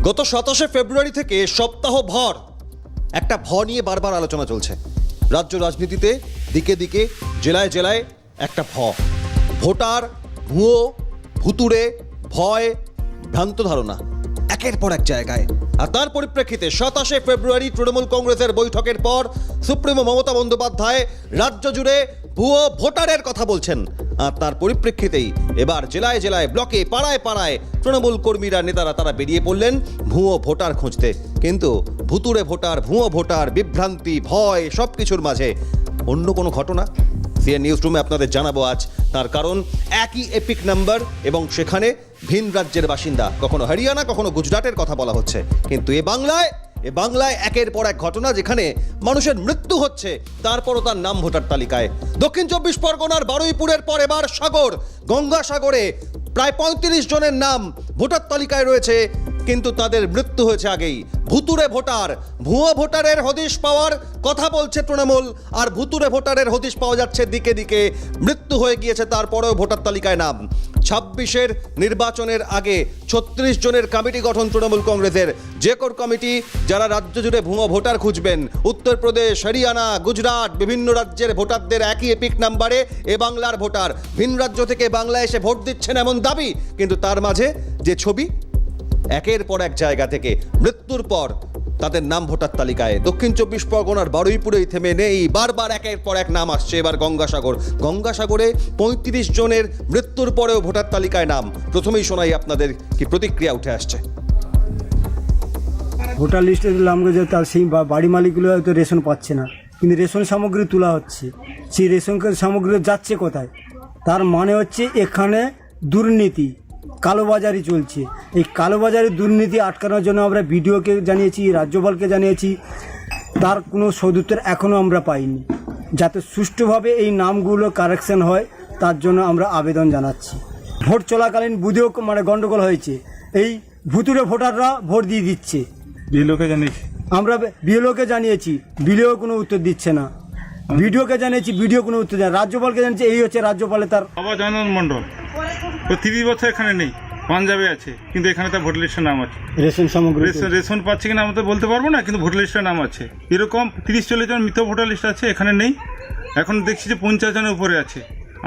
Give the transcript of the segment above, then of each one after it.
গত 27শে ফেব্রুয়ারি থেকে সপ্তাহভর একটা নিয়ে বারবার আলোচনা চলছে। রাজ্য রাজনীতিতে দিকে দিকে জেলায় জেলায় একটা ভোটার, ভুয়ো, ভুতুড়ে, ভয়, ভ্রান্ত ধারণা একের পর এক জায়গায়। আর তার পরিপ্রেক্ষিতে 27শে ফেব্রুয়ারি তৃণমূল কংগ্রেসের বৈঠকের পর সুপ্রিমো মমতা বন্দ্যোপাধ্যায় রাজ্য জুড়ে ভুয়ো ভোটারের কথা বলছেন। আর তার পরিপ্রেক্ষিতেই এবার জেলায় জেলায়, ব্লকে, পাড়ায় পাড়ায় তৃণমূল কর্মীরা, নেতারা তারা বেরিয়ে পড়লেন ভুয়ো ভোটার খুঁজতে। কিন্তু ভুতুড়ে ভোটার, ভুয়ো ভোটার, বিভ্রান্তি, ভয় সব কিছুর মাঝে অন্য কোনো ঘটনা সিএন নিউজ রুমে আপনাদের জানাবো আজ। তার কারণ একই এপিক নাম্বার এবং সেখানে ভিন রাজ্যের বাসিন্দা, কখনো হরিয়ানা, কখনো গুজরাটের কথা বলা হচ্ছে। কিন্তু এ বাংলায় একের পর এক ঘটনা, যেখানে মানুষের মৃত্যু হচ্ছে, তারপরও তার নাম ভোটার তালিকায়। দক্ষিণ 24 পরগনার বারুইপুরের পর এবার গঙ্গাসাগরে প্রায় 35 জনের নাম ভোটার তালিকায় রয়েছে, কিন্তু তাদের মৃত্যু হয়েছে আগেই। ভুতুড়ে ভোটার, ভুয়ো ভোটারের হদিশ পাওয়ার কথা বলছে তৃণমূল, আর ভুতুড়ে ভোটারের হদিশ পাওয়া যাচ্ছে দিকে দিকে। মৃত্যু হয়ে গিয়েছে, তারপরেও ভোটার তালিকায় নাম। 26-এর নির্বাচনের আগে 36 জনের কমিটি গঠন তৃণমূল কংগ্রেসের। যে কোর কমিটি যারা রাজ্য জুড়ে ভুয়ো ভোটার খুঁজবেন। উত্তরপ্রদেশ, হরিয়ানা, গুজরাট, বিভিন্ন রাজ্যের ভোটারদের একই এপিক নাম্বারে এ বাংলার ভোটার ভিন রাজ্য থেকে বাংলায় এসে ভোট দিচ্ছেন এমন দাবি, কিন্তু তার মাঝে যে ছবি, একের পর এক জায়গা থেকে মৃত্যুর পর তাদের নাম ভোটার তালিকায়। দক্ষিণ 24 পরগনার বারুইপুরেই থেমে নেই, বারবার একের পর এক নাম আসছে। এবার গঙ্গাসাগরে 35 জনের মৃত্যুর পরেও ভোটার তালিকায় নাম। প্রথমেই শোনাই আপনাদের কি প্রতিক্রিয়া উঠে আসছে। ভোটার লিস্টে দিলাম যে তার সেই বাড়ি মালিকগুলো হয়তো রেশন পাচ্ছে না, কিন্তু রেশন সামগ্রী তোলা হচ্ছে। সেই রেশন সামগ্রী যাচ্ছে কোথায়? তার মানে হচ্ছে এখানে দুর্নীতি, কালোবাজারি চলছে। এই কালোবাজারি দুর্নীতি আটকানোর জন্য আমরা বিডিওকে জানিয়েছি, রাজ্যপালকে জানিয়েছি, তার কোনো সদুত্তর এখনও আমরা পাইনি। যাতে সুষ্ঠুভাবে এই নামগুলো কারেকশন হয় তার জন্য আমরা আবেদন জানাচ্ছি। ভোট চলাকালীন বুধেও গণ্ডগোল হয়েছে, এই ভুতুড়ে ভোটাররা ভোট দিয়ে দিচ্ছে। বিএলওকে জানিয়েছি, আমরা বিএলওকে জানিয়েছি, বিএলও কোনো উত্তর দিচ্ছে না। ভিডিওকে জানিয়েছি, ভিডিও কোনো উত্তর দেয়। রাজ্যপালকে জানিয়েছি, এই হচ্ছে রাজ্যপালের তার বাবা জয়নন্দ মণ্ডল। ও 30 বছর এখানে নেই, পাঞ্জাবে আছে, কিন্তু এখানে তার ভোটার লিস্টের নাম আছে। রেশন সামগ্রী রেশন পাচ্ছে কিনা আমি তো বলতে পারবো না, কিন্তু ভোটার লিস্টের নাম আছে। এরকম 30-40 জন মৃত ভোটার লিস্ট আছে, এখানে নেই। এখন দেখছি যে 50 জনের উপরে আছে।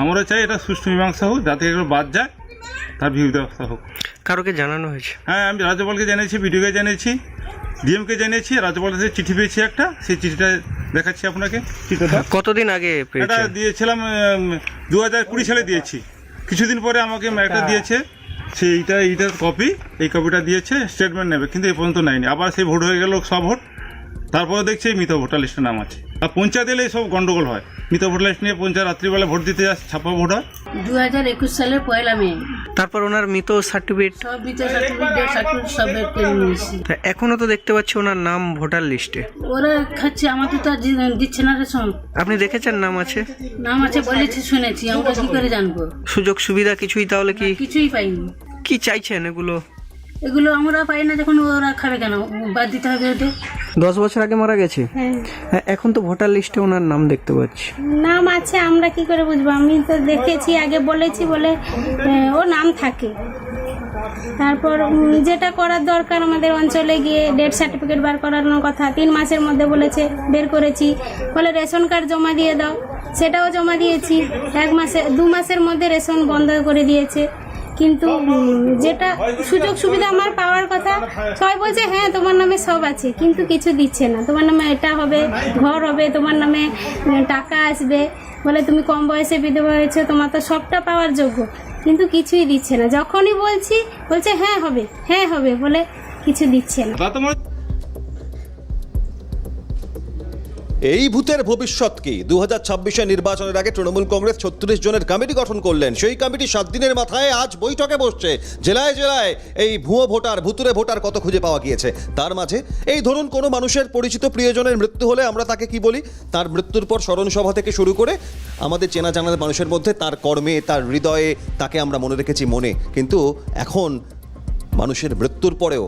আমরা চাই এটা সুষ্ঠু মীমাংসা হোক, যাতে এগুলো বাদ যায়, তার বিহিত ব্যবস্থা হোক। কারোকে জানানো হয়েছে? হ্যাঁ, আমি রাজ্যপালকে জানিয়েছি, বিডিওকে জানিয়েছি, ডিএমকে জানিয়েছি। রাজ্যপালের কাছে চিঠি পেয়েছি একটা, সেই চিঠিটা দেখাচ্ছি আপনাকে। কতদিন আগে এটা দিয়েছিলাম 2020 সালে দিয়েছি। কিছুদিন পরে আমাকে একটা দিয়েছে, এইটার কপি, এই কপিটা দিয়েছে, স্টেটমেন্ট নেবে, কিন্তু এই পর্যন্ত নেয়নি। আবার সেই ভোট হয়ে গেল সব ভোট, তারপরে দেখছি মৃত ভোটার লিস্টের নাম আছে। আর পঞ্চায়েত এলে সব গন্ডগোল হয়। মৃত ভোটার লিস্ট নিয়ে পঞ্চায়েত রাত্রিবেলা ভোট দিতে যাচ্ছে, ছাপ্পা ভোট হয়। 2021 সালের 1 মে। তারপর ওনার মৃত সার্টিফিকেট সব মৃত সার্টিফিকেট সব বের করে নিয়েছি। এখনো তো দেখতে পাচ্ছি ওনার নাম ভোটার লিস্টে। ওরা খাচ্ছে, আমাদের তো আর দিচ্ছে না রেশন। আপনি দেখেছেন নাম আছে? নাম আছে বলেছি, শুনেছি, আমরা কি করে জানবো? সুযোগ সুবিধা কিছুই তাহলে কি কিছুই পাইনি। কি চাইছেন এগুলো? এগুলো আমরা পাই না, যখন ওরা খাবে কেন? বাদ দিতে হবে ওদের। 10 বছর আগে মারা গেছে। হ্যাঁ, এখন তো ভোটার লিস্টে ওনার নাম দেখতে পাচ্ছি। নাম আছে, আমরা কি করে বুঝবো? আমি তো দেখেছি, আগে বলেছি বলে ও নাম থাকে। তারপর যেটা করার দরকার আমাদের অঞ্চলে গিয়ে ডেথ সার্টিফিকেট বার করানোর কথা 3 মাসের মধ্যে বলেছে, বের করেছি। বলে রেশন কার্ড জমা দিয়ে দাও, সেটাও জমা দিয়েছি। 2 মাসের মধ্যে রেশন বন্ধ করে দিয়েছে। কিন্তু যেটা সুযোগ সুবিধা আমার পাওয়ার কথা, সবাই বলছে হ্যাঁ তোমার নামে সব আছে, কিন্তু কিছু দিচ্ছে না। তোমার নামে এটা হবে, ঘর হবে, তোমার নামে টাকা আসবে, বলে তুমি কম বয়সে বিধবা হয়েছে, তোমার তো সবটা পাওয়ার যোগ্য, কিন্তু কিছুই দিচ্ছে না। যখনই বলছে হ্যাঁ হবে বলে কিছু দিচ্ছে না। এই ভূতের ভবিষ্যৎ কি? 2026-এর নির্বাচনের আগে তৃণমূল কংগ্রেস 36 জনের কমিটি গঠন করলেন। সেই কমিটি 7 দিনের মাথায় আজ বৈঠকে বসছে। জেলায় জেলায় এই ভুয়ো ভোটার, ভুতুড়ে ভোটার কত খুঁজে পাওয়া গিয়েছে। তার মাঝে এই ধরুন কোনো মানুষের পরিচিত প্রিয়জনের মৃত্যু হলে আমরা তাকে কি বলি? তার মৃত্যুর পর স্মরণ সভা থেকে শুরু করে আমাদের চেনা জানার মানুষের মধ্যে তার কর্মে, তার হৃদয়ে তাকে আমরা মনে রেখেছি মনে। কিন্তু এখন মানুষের মৃত্যুর পরেও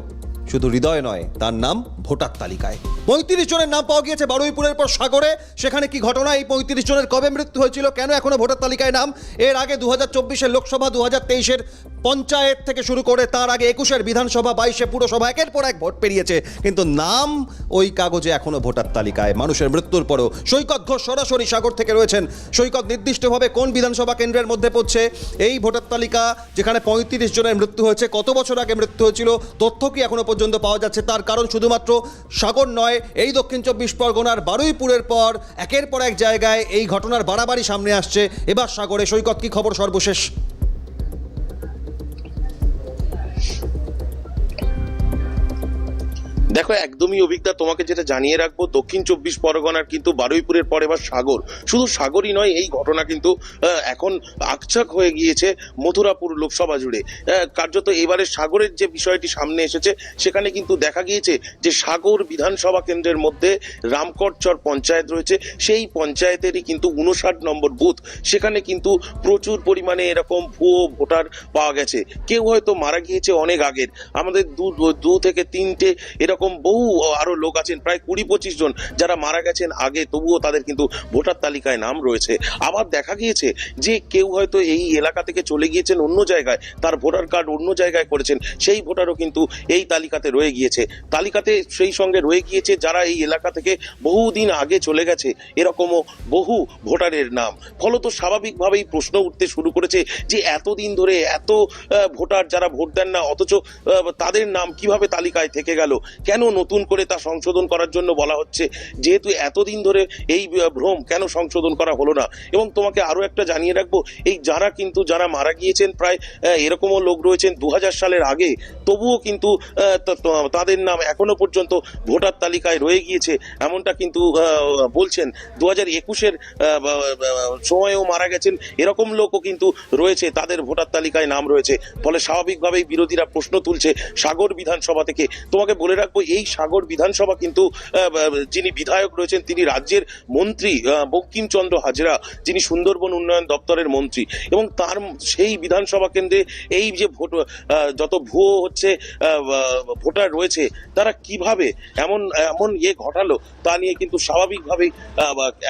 শুধু হৃদয় নয়, তার নাম ভোটার তালিকায়। 35 জনের নাম পাওয়া গিয়েছে বারুইপুরের পর সাগরে। সেখানে কি ঘটনা, এই 35 জনের কবে মৃত্যু হয়েছিল, কেন এখনো ভোটার তালিকায় নাম? এর আগে 2024-এর লোকসভা, 2023-এর পঞ্চায়েত থেকে শুরু করে তার আগে 21-এর বিধানসভা, 22-এ পুরসভা, একের পর এক ভোট পেরিয়েছে, কিন্তু নাম ওই কাগজে এখনো ভোটার তালিকায়। মানুষের মৃত্যুর পরও সৈকত ঘোষ সরাসরি সাগর থেকে রয়েছেন। সৈকত, নির্দিষ্টভাবে কোন বিধানসভা কেন্দ্রের মধ্যে পড়ছে এই ভোটার তালিকা যেখানে 35 জনের মৃত্যু হয়েছে? কত বছর আগে মৃত্যু হয়েছিল? তথ্য কি এখনো পর্যন্ত পাওয়া যাচ্ছে? তার কারণ শুধুমাত্র সাগর নয়, এই দক্ষিণ 24 পরগনার বারুইপুরের পর একের পর এক জায়গায় এই ঘটনার বাড়াবাড়ি সামনে আসছে। এবার সাগরে। সৈকত, কি খবর সর্বশেষ? দেখো, একদমই অভিজ্ঞতা, তোমাকে যেটা জানিয়ে রাখবো, দক্ষিণ 24 পরগনার কিন্তু বারুইপুরের পর এবার সাগর। শুধু সাগরই নয়, এই ঘটনা কিন্তু এখন আকচাক হয়ে গিয়েছে মথুরাপুর লোকসভা জুড়ে। কার্যত এবারে সাগরের যে বিষয়টি সামনে এসেছে, সেখানে কিন্তু দেখা গিয়েছে যে সাগর বিধানসভা কেন্দ্রের মধ্যে রামকটচর পঞ্চায়েত রয়েছে। সেই পঞ্চায়েতেরই কিন্তু 59 নম্বর বুথ, সেখানে কিন্তু প্রচুর পরিমাণে এরকম ভুয়ো ভোটার পাওয়া গেছে। কেউ হয়তো মারা গিয়েছে অনেক আগের, আমাদের দু থেকে তিনটে এরকম বহু আরো লোক আছেন, প্রায় 20-25 জন যারা মারা গেছেন আগে, তবুও তাদের কিন্তু ভোটার তালিকায় নাম রয়েছে। আবার দেখা গিয়েছে যে কেউ হয়তো এই এলাকা থেকে চলে গিয়েছেন অন্য জায়গায়, তার ভোটার কার্ড অন্য জায়গায় করেছেন, সেই ভোটারও কিন্তু এই তালিকাতে রয়ে গিয়েছে। তালিকাতে সেই সঙ্গে রয়ে গিয়েছে যারা এই এলাকা থেকে বহুদিন আগে চলে গেছে, এরকমও বহু ভোটারের নাম। ফলত স্বাভাবিকভাবেই প্রশ্ন উঠতে শুরু করেছে যে এতদিন ধরে এত ভোটার যারা ভোট দেন না, অথচ তাদের নাম কিভাবে তালিকায় থেকে গেল? কেন নতুন করে তা সংশোধন করার জন্য বলা হচ্ছে? যেহেতু এতদিন ধরে এই ভ্রম, কেন সংশোধন করা হলো না? এবং তোমাকে আরো একটা জানিয়ে রাখবো, এই যারা মারা গিয়েছেন, প্রায় এরকমও লোক রয়েছেন 2000 সালের আগে, তবুও কিন্তু তাদের নাম এখনো পর্যন্ত ভোটার তালিকায় রয়ে গিয়েছে, এমনটা কিন্তু বলছেন। 2021-এর সময়েও মারা গেছেন, এরকম লোকও কিন্তু রয়েছে, তাদের ভোটার তালিকায় নাম রয়েছে। ফলে স্বাভাবিকভাবেই বিরোধীরা প্রশ্ন তুলছে সাগর বিধানসভা থেকে। তোমাকে বলে রাখবো, এই সাগর বিধানসভা কিন্তু যিনি বিধায়ক রয়েছেন, তিনি রাজ্যের মন্ত্রী বঙ্কিমচন্দ্র হাজরা, যিনি সুন্দরবন উন্নয়ন দপ্তরের মন্ত্রী। এবং তার সেই বিধানসভা কেন্দ্রে এই যে যত ভুয়ো হচ্ছে ভোটার রয়েছে, তারা কিভাবে এমন ঘটালো, তা নিয়ে কিন্তু স্বাভাবিকভাবেই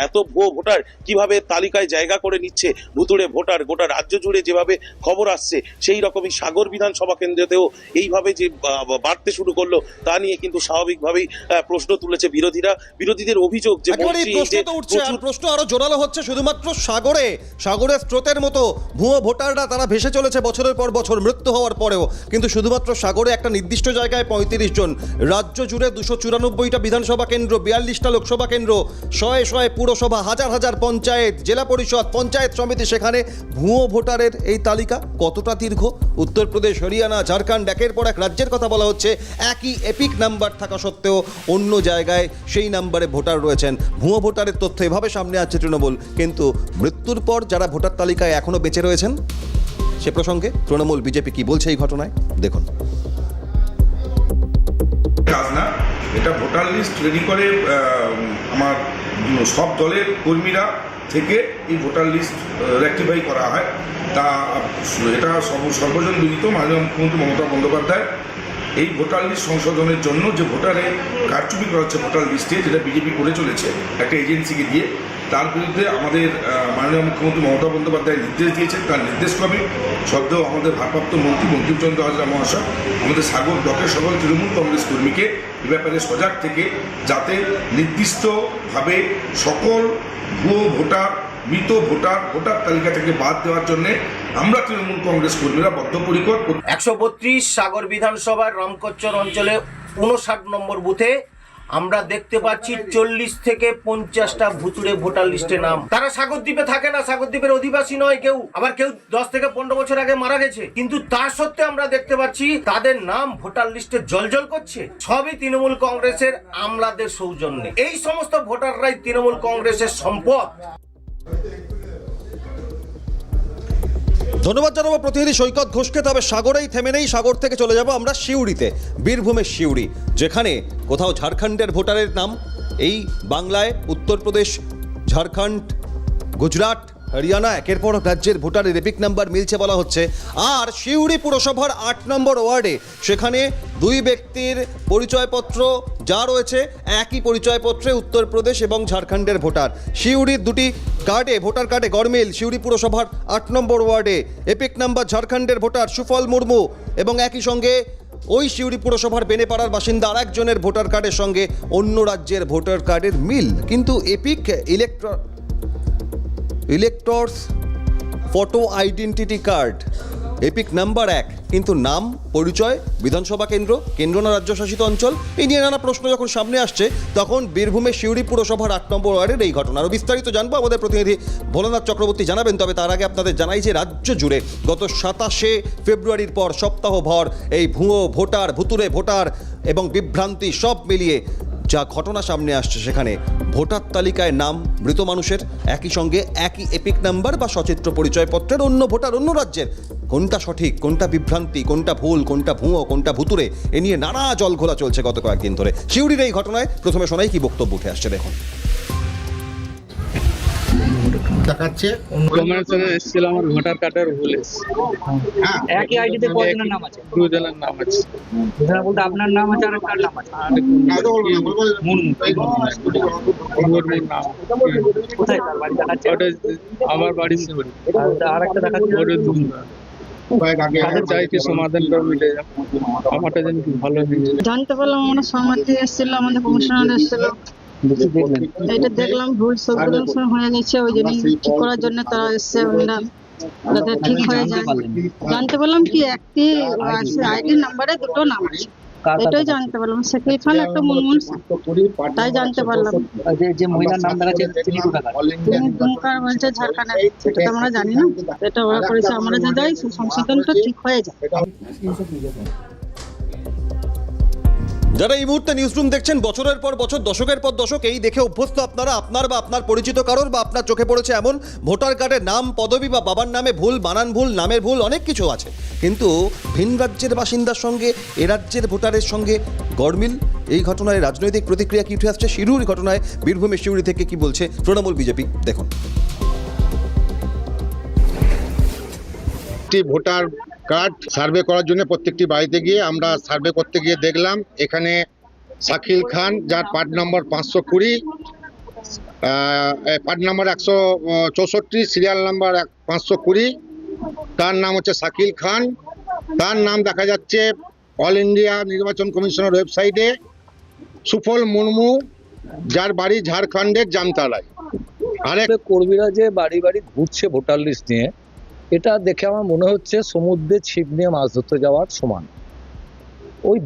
এত ভুয়ো ভোটার কিভাবে তালিকায় জায়গা করে নিচ্ছে ভুতুড়ে ভোটার, গোটা রাজ্য জুড়ে যেভাবে খবর আসছে, সেই রকমই সাগর বিধানসভা কেন্দ্রেতেও এইভাবে যে বাড়তে শুরু করলো, তা নিয়ে কিন্তু স্বাভাবিকভাবেই প্রশ্ন তুলেছে বিরোধীদের অভিযোগ যে প্রশ্ন আরো জোরালো হচ্ছে। শুধুমাত্র সাগরের স্রোতের মতো ভুয়ো ভোটাররা তারা ভেসে চলেছে বছরের পর বছর, মৃত্যু হওয়ার পরেও। কিন্তু শুধুমাত্র সাগরে একটা নির্দিষ্ট জায়গায় 35 জন, রাজ্য জুড়ে 294টা বিধানসভা কেন্দ্র, 42টা লোকসভা কেন্দ্র, শয়ে পুরসভা, হাজার পঞ্চায়েত, জেলা পরিষদ, পঞ্চায়েত সমিতি, সেখানে ভুয়ো ভোটারের এই তালিকা কতটা দীর্ঘ? উত্তরপ্রদেশ, হরিয়ানা, ঝাড়খণ্ড, একের পর এক রাজ্যের কথা বলা হচ্ছে। একই এপিক নাম্বার থাকা সত্ত্বেও অন্য জায়গায় সেই নাম্বারে ভোটার রয়েছেন। ভুয়ো ভোটারের তথ্য এভাবে সামনে আসছে তৃণমূল, কিন্তু মৃত্যুর পর যারা ভোটার তালিকায় এখনো বেঁচে রয়েছেন, সে প্রসঙ্গে তৃণমূল বিজেপি কি বলছে এই ঘটনায়, দেখুন। কাজ না, এটা ভোটার লিস্ট রেডি করে আমার সব দলের কর্মীরা থেকে এই ভোটার লিস্ট রেকটিফাই করা হয়। তা এটা সর্বজন বিদিত মাননীয় মুখ্যমন্ত্রী মমতা বন্দ্যোপাধ্যায় এই ভোটার লিস্ট সংশোধনের জন্য যে ভোটারে কারচুপি করা হচ্ছে ভোটার লিস্টে, যেটা বিজেপি করে চলেছে একটা এজেন্সিকে দিয়ে, তার বিরুদ্ধে আমাদের মাননীয় মুখ্যমন্ত্রী মমতা বন্দ্যোপাধ্যায় নির্দেশ দিয়েছেন। তার নির্দেশক্রমে সদ্য আমাদের ভারপ্রাপ্ত মন্ত্রী বঙ্কিমচন্দ্র হাজরা মহাশয় আমাদের সাগর ব্লকের সকল তৃণমূল কংগ্রেস কর্মীকে এ ব্যাপারে সজাগ থেকে, যাতে নির্দিষ্টভাবে সকল ভুয়ো ভোটার, মৃত ভোটার তালিকা থেকে বাদ দেওয়ার জন্য আমরা তৃণমূল কংগ্রেস কর্মীরা বদ্ধপরিকর। 132 সাগর বিধানসভার রামকচ্চর অঞ্চলে 59 নম্বর বুথে আমরা দেখতে পাচ্ছি 40 থেকে 50টা ভুতুড়ে ভোটার লিস্টে নাম। তারা সাগরদ্বীপে থাকে না, সাগরদ্বীপের অধিবাসী নয় কেউ, আবার কেউ 10 থেকে 15 বছর আগে মারা গেছে, কিন্তু তার সত্ত্বেও আমরা দেখতে পাচ্ছি তাদের নাম ভোটার লিস্টে জলজল করছে। সবই তৃণমূল কংগ্রেসের আমলাদের সৌজন্যে। এই সমস্ত ভোটাররাই তৃণমূল কংগ্রেসের সম্পদ। ধন্যবাদ জানাবো প্রতিনিধি সৈকত ঘোষকে। তবে সাগরেই থেমে নেই, সাগর থেকে চলে যাব আমরা সিউড়িতে, বীরভূমের সিউড়ি, যেখানে কোথাও ঝাড়খণ্ডের ভোটারের নাম, এই বাংলায় উত্তরপ্রদেশ, ঝাড়খণ্ড, গুজরাট, হরিয়ানা একের পর এক রাজ্যের ভোটারের এপিক নাম্বার মিলছে বলা হচ্ছে। আর সিউড়ি পুরসভার 8 নম্বর ওয়ার্ডে সেখানে দুই ব্যক্তির পরিচয়পত্র যা রয়েছে একই পরিচয়পত্রে উত্তরপ্রদেশ এবং ঝাড়খণ্ডের ভোটার। সিউড়ির দুটি কার্ডে ভোটার কার্ডে গড়মিল। সিউড়ি পুরসভার 8 নম্বর ওয়ার্ডে এপিক নাম্বার ঝাড়খণ্ডের ভোটার সুফল মুর্মু এবং একই সঙ্গে ওই সিউড়ি পুরসভার বেনেপাড়ার বাসিন্দা আর একজনের ভোটার কার্ডের সঙ্গে অন্য রাজ্যের ভোটার কার্ডের মিল। কিন্তু epic electors photo identity card epic number 1, কিন্তু নাম পরিচয় বিধানসভা কেন্দ্র না রাজ্যশাসিত অঞ্চল, এই নিয়ে নানা প্রশ্ন যখন সামনে আসছে তখন বীরভূমের সিউড়ি পুরসভার 8 নম্বর ওয়ার্ডের এই ঘটনা। আরও বিস্তারিত জানবো আমাদের প্রতিনিধি ভোলানাথ চক্রবর্তী জানাবেন। তবে তার আগে আপনাদের জানাই যে রাজ্য জুড়ে গত 27শে ফেব্রুয়ারির পর সপ্তাহভর এই ভুয়ো ভোটার, ভুতুরে ভোটার এবং বিভ্রান্তি সব মিলিয়ে যা ঘটনা সামনে আসছে, সেখানে ভোটার তালিকায় নাম মৃত মানুষের, একই সঙ্গে একই এপিক নাম্বার বা সচিত্র পরিচয়পত্রের অন্য ভোটার অন্য রাজ্যের। কোনটা সঠিক, কোনটা বিভ্রান্তি, কোনটা ভুল, কোনটা ভুয়ো, কোনটা ভুতুরে, এ নিয়ে নানা জলঘোলা চলছে গত কয়েকদিন ধরে। সিউড়ির এই ঘটনায় প্রথমে শোনাই কি বক্তব্য উঠে আসছে দেখুন। দেখাচ্ছে এসেছিল আমার ভোটার কার্ডের ভুল একই আইডিতে কয়জনের নাম আছে? দুজনের নাম আছে। বলতে আপনার নাম আছে আর কার নাম আছে? মুর্মুর নাম। কোথায় তার বাড়ি দেখাচ্ছে? ওটা আমার বাড়ি সিউড়ি। আর একটা দেখাচ্ছে ওটা দুমরা। চাই কি সমাধানটা মিলে যাক, আমারটা যেন ভালো হয়ে যায়। জানতে পারলাম আমরা সমাধি এসেছিল, আমাদের কমিশনার এসেছিল, এটা দেখলাম ভুল সব হয়ে গেছে, ওই জন্য ঠিক করার জন্য তারা এসছে, যাতে ঠিক হয়ে যায়। জানতে পারলাম কি একটি আইডি নাম্বারে দুটো নাম আছে, এটাই জানতে পারলাম। শাকিল খান একটা মুনমুন, তাই জানতে পারলাম। যে মহিলার নাম দেখাচ্ছে তিনি কোথাকার? তিনি দুমকার বলছে ঝাড়খণ্ডের, সেটা তো আমরা জানি না, এটা ওরা করেছে, আমরা যা যাই সংশোধনটা ঠিক হয়ে যায়। যারা এই মুহূর্তে নিউজরুম দেখছেন, বছরের পর বছর, দশকের পর দশক এই দেখে অভ্যস্ত আপনারা, আপনার বা আপনার পরিচিত কারোর বা আপনার চোখে পড়েছে এমন ভোটার কার্ডের নাম, পদবি বা বাবার নামে ভুল, বানান ভুল, নামের ভুল, অনেক কিছু আছে, কিন্তু ভিন রাজ্যের বাসিন্দার সঙ্গে এ রাজ্যের ভোটারের সঙ্গে গড়মিল। এই ঘটনায় রাজনৈতিক প্রতিক্রিয়া কি উঠে আসছে? সিউড়ির ঘটনায় বীরভূমের সিউড়ি থেকে কি বলছে তৃণমূল বিজেপি দেখুন। ভোটার কার্ড সার্ভে করার জন্য প্রত্যেকটি বাড়িতে গিয়ে আমরা সার্ভে করতে গিয়ে দেখলাম এখানে শাকিল খান, যার part number 520, part number 164, serial number 520, তার নাম হচ্ছে শাকিল খান। তার নাম দেখা যাচ্ছে অল ইন্ডিয়া নির্বাচন কমিশনের ওয়েবসাইটে সুফল মুর্মু, যার বাড়ি ঝাড়খণ্ডের জামতালায়। আরেক কর্মীরা যে বাড়ি বাড়ি ঘুরছে ভোটার লিস্ট নিয়ে, এটা দেখে আমার মনে হচ্ছে সমুদ্রে ছিপ নিয়ে মাছ ধরতে যাওয়ার সমান। ওই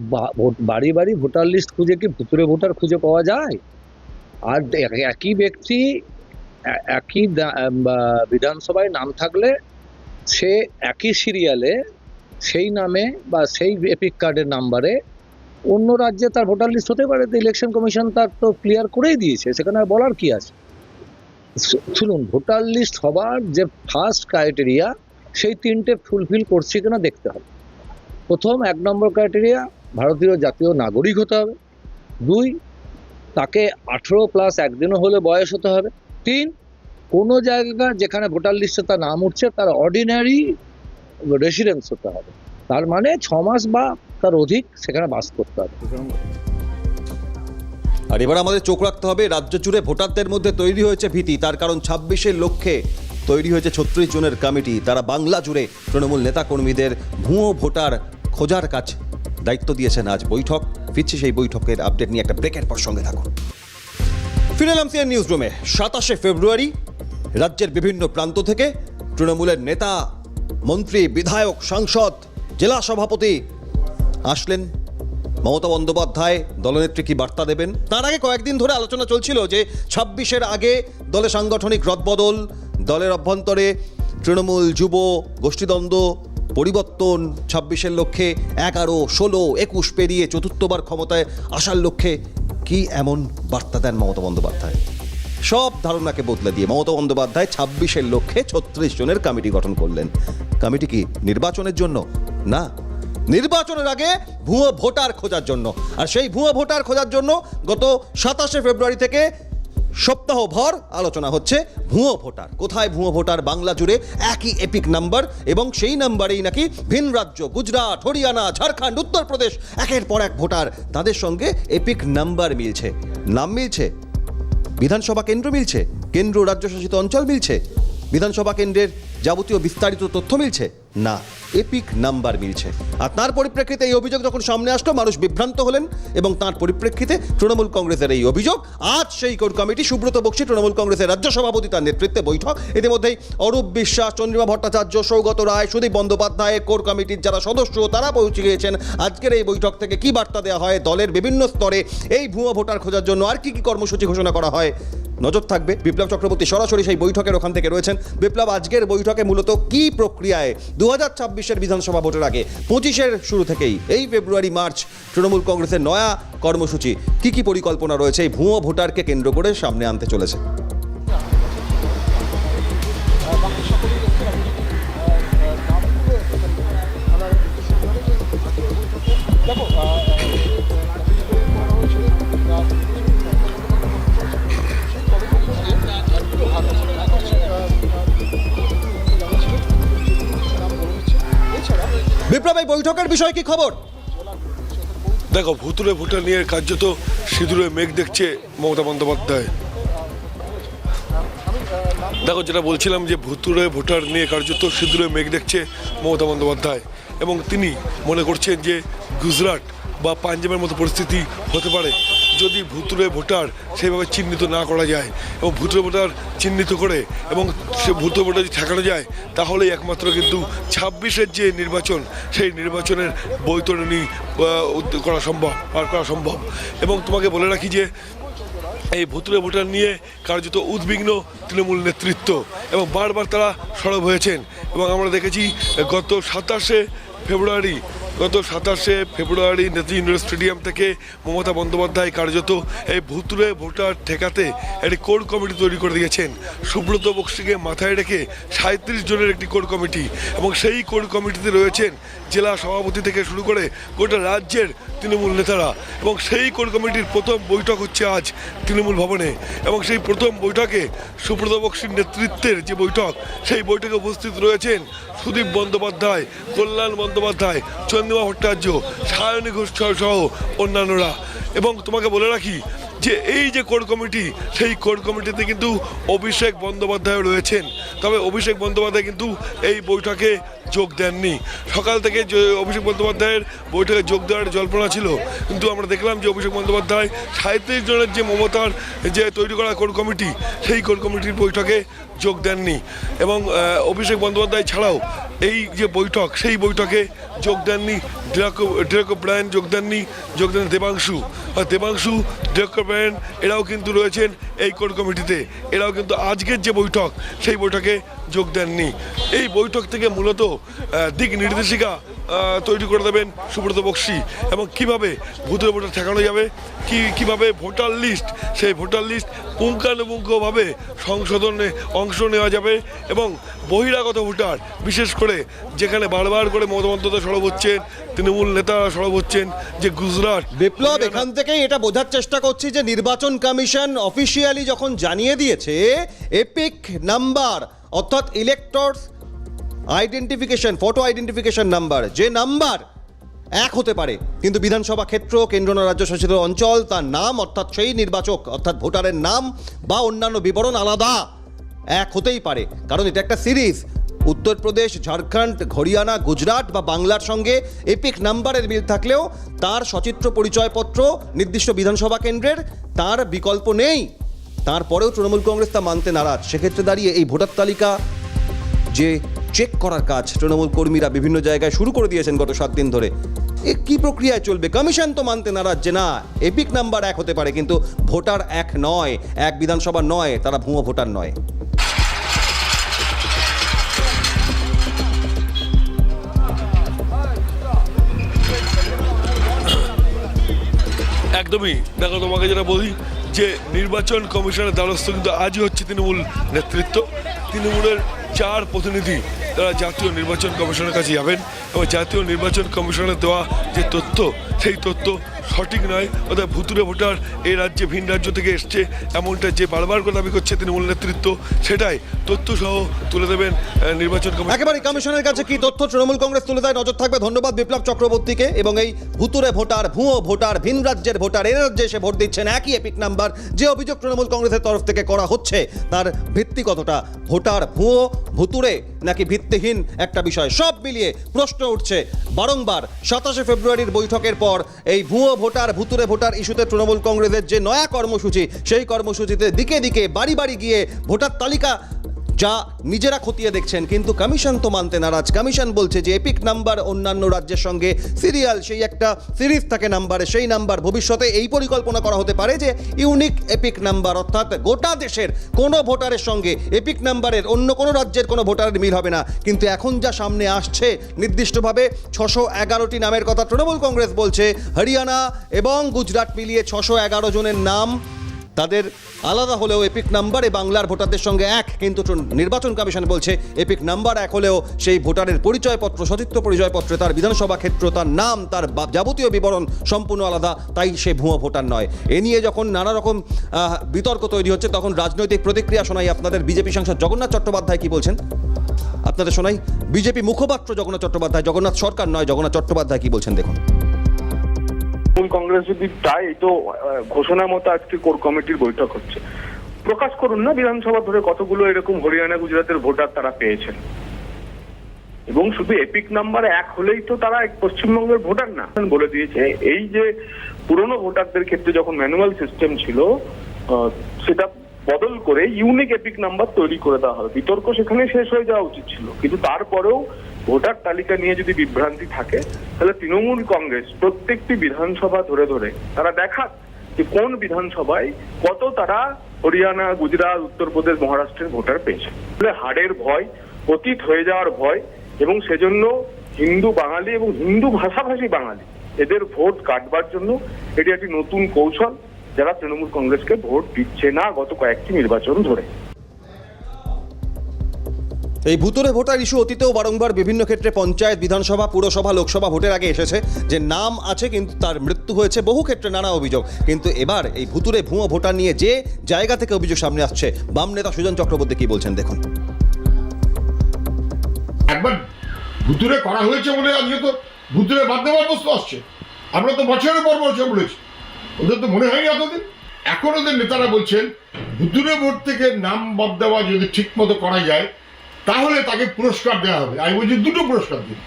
বাড়ি বাড়ি ভোটার লিস্ট খুঁজে কি ভুতুরে ভোটার খুঁজে পাওয়া যায়? আর একই ব্যক্তি একই বিধানসভায় নাম থাকলে সে একই সিরিয়ালে সেই নামে বা সেই এপিক কার্ডের নাম্বারে অন্য রাজ্যে তার ভোটার লিস্ট হতে পারে। ইলেকশন কমিশন তার তো ক্লিয়ার করেই দিয়েছে, সেখানে আর বলার কি আছে? শুনুন, ভোটার লিস্ট হবার যে ফার্স্ট ক্রাইটেরিয়া, সেই 3টে ফুলফিল করছে কিনা দেখতে হবে। প্রথম 1 নম্বর ক্রাইটেরিয়া, ভারতীয় জাতীয় নাগরিক হতে হবে। 2, তাকে 18+ একদিনও হলে বয়স হতে হবে। 3, কোনো জায়গা যেখানে ভোটার লিস্টে তার নাম উঠছে তার অর্ডিনারি রেসিডেন্স হতে হবে, তার মানে 6 মাস বা তার অধিক সেখানে বাস করতে হবে। আর এবার আমাদের চোখ রাখতে হবে রাজ্য জুড়ে ভোটারদের মধ্যে তৈরি হয়েছে ভীতি। তার কারণ 26-এর লক্ষ্যে তৈরি হয়েছে 36 জনের কমিটি। তারা বাংলা জুড়ে তৃণমূল নেতাকর্মীদের ভুয়ো ভোটার খোঁজার কাজ দায়িত্ব দিয়েছেন। আজ বৈঠক, ফিরছে সেই বৈঠকের আপডেট নিয়ে একটা ব্রেকের পর সঙ্গে থাকুন। ফিরে এলাম সিএন নিউজ রুমে। 27শে ফেব্রুয়ারি রাজ্যের বিভিন্ন প্রান্ত থেকে তৃণমূলের নেতা, মন্ত্রী, বিধায়ক, সাংসদ, জেলা সভাপতি আসলেন। মমতা বন্দ্যোপাধ্যায় দলনেত্রী কি বার্তা দেবেন? তার আগে কয়েকদিন ধরে আলোচনা চলছিল যে 26-এর আগে দলে সাংগঠনিক রদবদল, দলের অভ্যন্তরে তৃণমূল যুব গোষ্ঠীদ্বন্দ্ব, পরিবর্তন, 26-এর লক্ষ্যে 11, 16, 21 পেরিয়ে চতুর্থবার ক্ষমতায় আসার লক্ষ্যে কি এমন বার্তা দেন মমতা বন্দ্যোপাধ্যায়? সব ধারণাকে বদলে দিয়ে মমতা বন্দ্যোপাধ্যায় 26-এর লক্ষ্যে 36 জনের কমিটি গঠন করলেন। কমিটি কি নির্বাচনের জন্য? না, নির্বাচনের আগে ভুয়ো ভোটার খোঁজার জন্য। আর সেই ভুয়ো ভোটার খোঁজার জন্য গত 27শে ফেব্রুয়ারি থেকে সপ্তাহভর আলোচনা হচ্ছে ভুয়ো ভোটার। কোথায় ভুয়ো ভোটার? বাংলা জুড়ে একই এপিক নাম্বার, এবং সেই নাম্বারেই নাকি ভিন রাজ্য, গুজরাট, হরিয়ানা, ঝাড়খণ্ড, উত্তরপ্রদেশ, একের পর এক ভোটার, তাদের সঙ্গে এপিক নাম্বার মিলছে, নাম মিলছে, বিধানসভা কেন্দ্র মিলছে, কেন্দ্র রাজ্যশাসিত অঞ্চল মিলছে, বিধানসভা কেন্দ্রের যাবতীয় বিস্তারিত তথ্য মিলছে না, এপিক নাম্বার মিলছে। আর তার পরিপ্রেক্ষিতে এই অভিযোগ যখন সামনে আসলো, মানুষ বিভ্রান্ত হলেন, এবং তার পরিপ্রেক্ষিতে তৃণমূল কংগ্রেসের এই অভিযোগ। আজ সেই কোর কমিটি, সুব্রত বক্সী তৃণমূল কংগ্রেসের রাজ্য সভাপতি, তার নেতৃত্বে বৈঠক। ইতিমধ্যেই অরূপ বিশ্বাস, চন্দ্রিমা ভট্টাচার্য, সৌগত রায়, সুদীপ বন্দ্যোপাধ্যায়, কোর কমিটির যারা সদস্য তারা পৌঁছে গিয়েছেন। আজকের এই বৈঠক থেকে কি বার্তা দেওয়া হয়, দলের বিভিন্ন স্তরে এই ভুয়ো ভোটার খোঁজার জন্য আর কি কি কর্মসূচি ঘোষণা করা হয়, নজর থাকবে। বিপ্লব চক্রবর্তী সরাসরি সেই বৈঠকের ওখান থেকে রয়েছেন। বিপ্লব, আজকের বৈঠকে মূলত কি প্রক্রিয়ায় 2026-এর বিধানসভা ভোটের আগে 25-এর শুরু থেকেই এই ফেব্রুয়ারি মার্চ তৃণমূল কংগ্রেসের নয়া কর্মসূচি, কি কি পরিকল্পনা রয়েছে এই ভুয়ো ভোটারকে কেন্দ্র করে সামনে আনতে চলেছে? বিপ্লব, এই বৈঠকের বিষয়ে কি খবর? দেখো, ভুতুরে ভোটার নিয়ে কার্যত সিঁদুরে মেঘ দেখছে মমতা বন্দ্যোপাধ্যায়। দেখো, যেটা বলছিলাম যে ভুতুরে ভোটার নিয়ে কার্যত সিঁদুরে মেঘ দেখছে মমতা বন্দ্যোপাধ্যায়, এবং তিনি মনে করছেন যে গুজরাট বা পাঞ্জাবের মতো পরিস্থিতি হতে পারে যদি ভুতুরে ভোটার সেইভাবে চিহ্নিত না করা যায়, এবং ভুতুরে ভোটার চিহ্নিত করে এবং সে ভুতুরে ভোটার যদি ঠেকানো যায়, তাহলেই একমাত্র কিন্তু 26-এর যে নির্বাচন, সেই নির্বাচনের বৈতরণী করা সম্ভব। এবং তোমাকে বলে রাখি যে এই ভুতুরে ভোটার নিয়ে কার্যত উদ্বিগ্ন তৃণমূল নেতৃত্ব, এবং বারবার তারা সরব হয়েছেন। এবং আমরা দেখেছি গত 27শে ফেব্রুয়ারি নেতাজি ইন্ডোর স্টেডিয়াম থেকে মমতা বন্দ্যোপাধ্যায় কার্যত এই ভুতুরে ভোটার ঠেকাতে একটি কোর কমিটি তৈরি করে দিয়েছেন। সুব্রত বক্সীকে মাথায় রেখে 37 জনের একটি কোর কমিটি, এবং সেই কোর কমিটিতে রয়েছেন জেলা সভাপতি থেকে শুরু করে গোটা রাজ্যের তৃণমূল নেতারা। এবং সেই কোর কমিটির প্রথম বৈঠক হচ্ছে আজ তৃণমূল ভবনে, এবং সেই প্রথম বৈঠকে সুব্রত বক্সীর নেতৃত্বের যে বৈঠক, সেই বৈঠকে উপস্থিত রয়েছেন সুদীপ বন্দ্যোপাধ্যায়, কল্যাণ বন্দ্যোপাধ্যায়, চন্দ্রিমা ভট্টাচার্য, সায়নী ঘোষ সহ অন্যান্যরা। এবং তোমাকে বলে রাখি যে এই যে কোর কমিটি, সেই কোর কমিটিতে কিন্তু অভিষেক বন্দ্যোপাধ্যায় রয়েছেন। তবে অভিষেক বন্দ্যোপাধ্যায় কিন্তু এই বৈঠকে যোগ দেননি। সকাল থেকে অভিষেক বন্দ্যোপাধ্যায়ের বৈঠকে যোগ দেওয়ার জল্পনা ছিল, কিন্তু আমরা দেখলাম যে অভিষেক বন্দ্যোপাধ্যায় 37 জনের যে মমতার যে তৈরি করা কোর কমিটি, সেই কোর কমিটির বৈঠকে যোগ দেননি। এবং অভিষেক বন্দ্যোপাধ্যায় ছাড়াও এই যে বৈঠক, সেই বৈঠকে যোগ দেননি ডেরেক ব্রায়ান, যোগ দেন দেবাংশু, ডেরেক ব্রায়ান, এরাও কিন্তু রয়েছেন এই কোর কমিটিতে। এরাও কিন্তু আজকের যে বৈঠক, সেই বৈঠকে যোগ দেননি। এই বৈঠক থেকে মূলত দিক নির্দেশিকা তৈরি করে দেবেন সুব্রত বক্সী, এবং কিভাবে ভুতুরে ভোটার ঠেকানো যাবে, কিভাবে ভোটার লিস্ট, সেই ভোটার লিস্ট পুঙ্খানুপুঙ্খভাবে সংশোধনে অংশ নেওয়া যাবে, এবং বহিরাগত ভোটার, বিশেষ করে যেখানে বারবার করে মমতা বন্দ্যোপাধ্যায় সরব হচ্ছেন, তৃণমূল নেতারা সরব হচ্ছেন, যে গুজরাট। বিপ্লব, এখান থেকেই এটা বোঝার চেষ্টা করছি যে নির্বাচন কমিশন অফিসিয়ালি যখন জানিয়ে দিয়েছে এপিক নাম্বার, অর্থাৎ electors identification, photo identification number, যে নাম্বার এক হতে পারে, কিন্তু বিধানসভা ক্ষেত্র, কেন্দ্র না রাজ্যশাসিত অঞ্চল, তার নাম অর্থাৎ সেই নির্বাচক অর্থাৎ ভোটারের নাম বা অন্যান্য বিবরণ আলাদা এক হতেই পারে, কারণ এটা একটা সিরিজ। উত্তরপ্রদেশ, ঝাড়খণ্ড, হরিয়ানা, গুজরাট বা বাংলার সঙ্গে এপিক নাম্বারের মিল থাকলেও তার সচিত্র পরিচয়পত্র নির্দিষ্ট বিধানসভা কেন্দ্রের তার বিকল্প নেই। তারপরেও তৃণমূল কংগ্রেস তা মানতে নারাজ। সেক্ষেত্রে দাঁড়িয়ে এই ভোটার তালিকা যে চেক করার কাজ তৃণমূল কর্মীরা বিভিন্ন জায়গায় শুরু করে দিয়েছেন গত 7 দিন ধরে, এ কি প্রক্রিয়ায় চলবে? কমিশন তো মানতে নারাজ যে না, এপিক নাম্বার এক হতে পারে, কিন্তু ভোটার এক নয়, এক বিধানসভা নয়, তারা ভুয়ো ভোটার নয়। একদমই। দেখো, তোমাকে যেটা বলি যে নির্বাচন কমিশনের দ্বারস্থ কিন্তু আজই হচ্ছে তৃণমূল নেতৃত্ব। তৃণমূলের 4 প্রতিনিধি তারা জাতীয় নির্বাচন কমিশনের কাছে যাবেন, এবং জাতীয় নির্বাচন কমিশনের দেওয়া যে তথ্য, সেই তথ্য সঠিক নয়, অর্থাৎ ভুতুরে ভোটার এই রাজ্যে ভিন রাজ্য থেকে এসছে এমনটা যে বারবার করে দাবি করছে তৃণমূল নেতৃত্ব, সেটাই তথ্যসহ তুলে দেবেন নির্বাচন কমিশন। একেবারে কমিশনের কাছে কি তথ্য তৃণমূল কংগ্রেস তুলে দেয় নজর থাকবে। ধন্যবাদ বিপ্লব চক্রবর্তীকে। এবং এই ভুতুরে ভোটার, ভুয়ো ভোটার, ভিন রাজ্যের ভোটার, এর রাজ্যে এসে ভোট দিচ্ছেন, একই এপিক নাম্বার, যে অভিযোগ তৃণমূল কংগ্রেসের তরফ থেকে করা হচ্ছে তার ভিত্তি কতটা, ভোটার ভুয়ো, ভুতুরে নাকি ভিত্তিহীন একটা বিষয়, সব মিলিয়ে প্রশ্ন উঠছে বারংবার। 27শে ফেব্রুয়ারির বৈঠকের পর এই ভুয়ো ভোটার, ভুতুরে ভোটার ইস্যুতে তৃণমূল কংগ্রেসের যে নয়া কর্মসূচি, সেই কর্মসূচিতে দিকে দিকে বাড়ি বাড়ি গিয়ে ভোটার তালিকা যা নিজেরা খতিয়ে দেখছেন, কিন্তু কমিশন তো মানতে নারাজ। কমিশন বলছে যে এপিক নাম্বার অন্যান্য রাজ্যের সঙ্গে সিরিয়াল, সেই একটা সিরিজ থাকে নাম্বারে, সেই নাম্বার ভবিষ্যতে এই পরিকল্পনা করা হতে পারে যে ইউনিক এপিক নাম্বার, অর্থাৎ গোটা দেশের কোনো ভোটারের সঙ্গে এপিক নাম্বারের অন্য কোনো রাজ্যের কোনো ভোটারের মিল হবে না। কিন্তু এখন যা সামনে আসছে নির্দিষ্টভাবে 611টি নামের কথা তৃণমূল কংগ্রেস বলছে। হরিয়ানা এবং গুজরাট মিলিয়ে 611 জনের নাম তাদের আলাদা হলেও এপিক নাম্বারে বাংলার ভোটারদের সঙ্গে এক, কিন্তু নির্বাচন কমিশন বলছে এপিক নাম্বার এক হলেও সেই ভোটারের পরিচয়পত্র, সচিত্র পরিচয়পত্রে তার বিধানসভা ক্ষেত্র, তার নাম, তার যাবতীয় বিবরণ সম্পূর্ণ আলাদা, তাই সে ভুয়ো ভোটার নয়। এ নিয়ে যখন নানা রকম বিতর্ক তৈরি হচ্ছে তখন রাজনৈতিক প্রতিক্রিয়া শোনাই আপনাদের। বিজেপি সাংসদ জগন্নাথ চট্টোপাধ্যায় কি বলছেন আপনাদের শোনাই। বিজেপি মুখপাত্র জগন্নাথ চট্টোপাধ্যায়, জগন্নাথ সরকার নয়, জগন্নাথ চট্টোপাধ্যায় কি বলছেন দেখুন। তৃণমূল কংগ্রেস যদি চায়, এই তো ঘোষণার মতো আজকে কোর কমিটির বৈঠক হচ্ছে, প্রকাশ করুন না বিধানসভা ধরে কতগুলো এরকম হরিয়ানা গুজরাটের ভোটার তারা পেয়েছেন, এবং শুধু এপিক নাম্বার এক হলেই তো তারা পশ্চিমবঙ্গের ভোটার না। বলে দিয়েছে এই যে পুরনো ভোটারদের ক্ষেত্রে যখন ম্যানুয়াল সিস্টেম ছিল সেটা বদল করে ইউনিক এপিক নাম্বার তৈরি করে দেওয়া হবে। বিতর্ক সেখানে শেষ হয়ে যাওয়া উচিত ছিল, কিন্তু তারপরেও ভোটার তালিকা নিয়ে যদি বিভ্রান্তি থাকে তাহলে তৃণমূল কংগ্রেস প্রত্যেকটি বিধানসভা ধরে ধরে তারা দেখাক যে কোন বিধানসভায় কত তারা হরিয়ানা, গুজরাট, উত্তরপ্রদেশ, মহারাষ্ট্রের ভোটার পেয়েছে। হারের ভয়, অতীত হয়ে যাওয়ার ভয়, এবং সেজন্য হিন্দু বাঙালি এবং হিন্দু ভাষাভাষী বাঙালি এদের ভোট কাটবার জন্য এটি একটি নতুন কৌশল, যারা তৃণমূল কংগ্রেসকে ভোট দিচ্ছে না গত কয়েকটি নির্বাচন ধরে। এই ভুতুরে ভোটার ইস্যু অতীতেও বারংবার বিভিন্ন ক্ষেত্রে পঞ্চায়েত, বিধানসভা, পুরসভা, লোকসভা ভোটের আগে এসেছে, যে নাম আছে কিন্তু তার মৃত্যু হয়েছে, বহু ক্ষেত্রে নানা অভিযোগ। কিন্তু এবার এই ভুতুরে ভুয়ো ভোটার নিয়ে যে জায়গা থেকে অভিযোগ সামনে আসছে, বাম নেতা সুজন চক্রবর্তী কি বলছেন দেখুন। একবার ভুতুরে করা হয়েছে বলে আজকে তো ভুতুরে বাদ দেওয়ার বস্তু আসছে। আমরা তো বছরের পর বছর বলেছি, ওদের তো মনে হয়নি এতদিন। এখন ওদের নেতারা বলছেন ভুতুরে ভোট থেকে নাম বাদ দেওয়া যদি ঠিক মতো করা যায় তাহলে তাকে পুরস্কার দেওয়া হবে। আমি বলছি দুটো পুরস্কার দিন।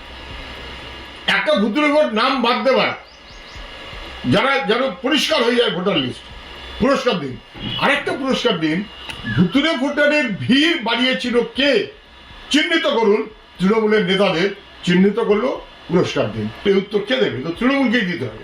একটা ভুতুরে ভোট নাম বাদ দেওয়ার, যারা যেন পরিষ্কার হয়ে যায় ভোটার লিস্ট, পুরস্কার দিন। আরেকটা পুরস্কার দিন, ভুতুরে ভোটারের ভিড় বাড়িয়েছিল কে চিহ্নিত করুন, তৃণমূলের নেতাদের চিহ্নিত করলো পুরস্কার দিন। এই উত্তর কে দেবে? তো তৃণমূলকেই দিতে হবে।